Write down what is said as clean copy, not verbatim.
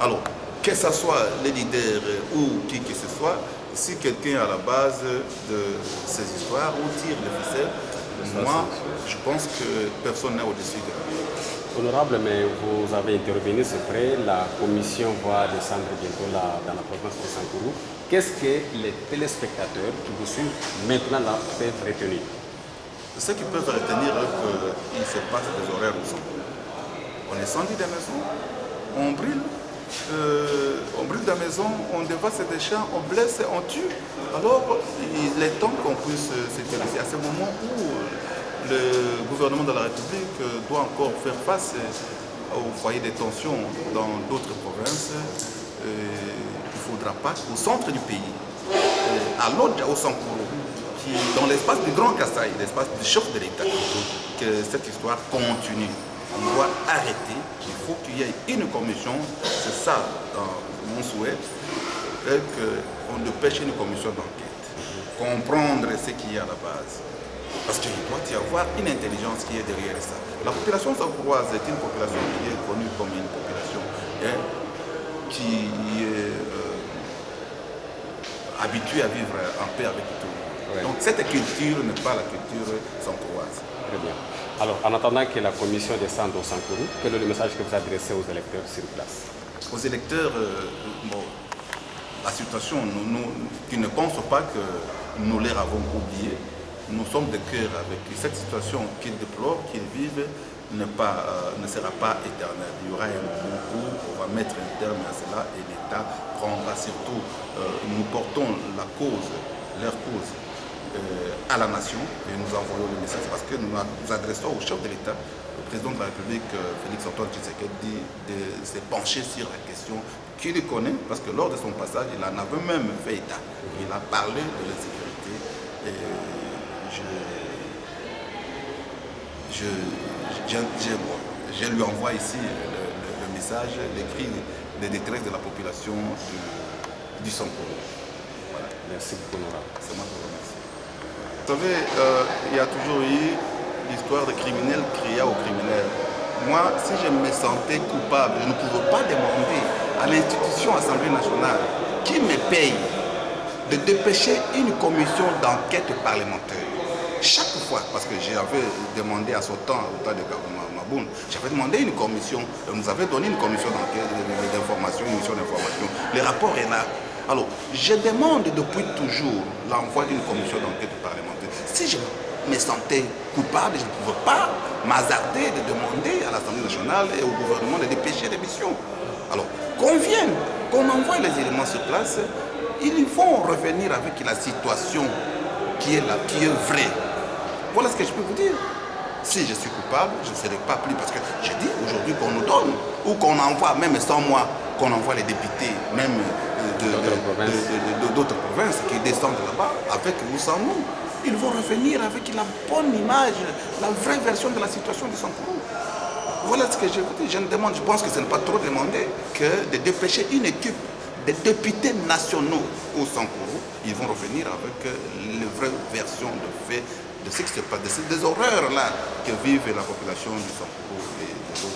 Alors, que ce soit les leaders ou qui que ce soit, si quelqu'un est à la base de ces histoires ou tire les ficelles, moi, je pense que personne n'est au-dessus de lui. Honorable, mais vous avez intervenu, c'est vrai, la commission va descendre bientôt là, dans la province de Sankourou. Qu'est-ce que les téléspectateurs qui vous suivent maintenant là peuvent retenir? Ce qu'ils peuvent retenir, c'est qu'il se passe des horaires au Sankourou. On incendie des maisons, on brûle des maisons, on dévaste des champs, on blesse, on tue. Alors, il est temps qu'on puisse s'intéresser à ce moment où le gouvernement de la République doit encore faire face au foyer de tension dans d'autres provinces. Il ne faudra pas qu'au centre du pays, à Lodja, au Sankourou, dans l'espace du Grand Kasaï, l'espace du chef de l'État, que cette histoire continue. On doit arrêter, il faut qu'il y ait une commission, c'est ça mon souhait, qu'on dépêche une commission d'enquête, comprendre ce qu'il y a à la base. Parce qu'il doit y avoir une intelligence qui est derrière ça. La population sankouroise est une population qui est connue comme une population qui est habituée à vivre en paix avec tout le monde. Ouais. Donc cette culture n'est pas la culture sankouroise. Très bien. Alors, en attendant que la commission descende au Sankourou, quel est le message que vous adressez aux électeurs sur place? Aux électeurs, la situation, qui ne pensent pas que nous les avons oubliés, nous sommes de cœur avec cette situation qu'ils déplorent, qu'ils vivent, ne sera pas éternelle. Il y aura un moment où on va mettre un terme à cela et l'État prendra surtout, nous portons leur cause à la nation et nous envoyons le message parce que nous nous adressons au chef de l'État, au président de la République, Félix-Antoine Tshisekedi, de se pencher sur la question qu'il connaît parce que lors de son passage, il en avait même fait état. Il a parlé de l'insécurité et je lui envoie ici le message, les cris de détresse de la population du Sankourou. Voilà. Merci beaucoup, Nora. C'est moi qui vous remercie. Vous savez, il y a toujours eu l'histoire de criminels criant aux criminels. Moi, si je me sentais coupable, je ne pouvais pas demander à l'institution Assemblée nationale qui me paye de dépêcher une commission d'enquête parlementaire. Chaque fois, parce que j'avais demandé à ce temps, au temps de Maboun, j'avais demandé une commission, on nous avait donné une commission d'enquête, d'information, une mission d'information. Le rapport est là. Alors, je demande depuis toujours l'envoi d'une commission d'enquête parlementaire. Si je me sentais coupable, je ne pouvais pas m'hasarder de demander à l'Assemblée nationale et au gouvernement de dépêcher des missions. Alors, qu'on vienne, qu'on envoie les éléments sur place, ils vont revenir avec la situation qui est là, qui est vraie. Voilà ce que je peux vous dire. Si je suis coupable, je ne serai pas pris parce que je dis aujourd'hui qu'on nous donne ou qu'on envoie, même sans moi, qu'on envoie les députés, même d'autres provinces qui descendent là-bas avec ou sans nous. Ils vont revenir avec la bonne image, la vraie version de la situation de Sankourou. Voilà ce que je vous dis. Je demande, je pense que ce n'est pas trop demandé que de dépêcher une équipe de députés nationaux au Sankourou. Ils vont revenir avec les vraies versions de faits de ce qui se passe, des horreurs là que vivent la population du Sankourou et de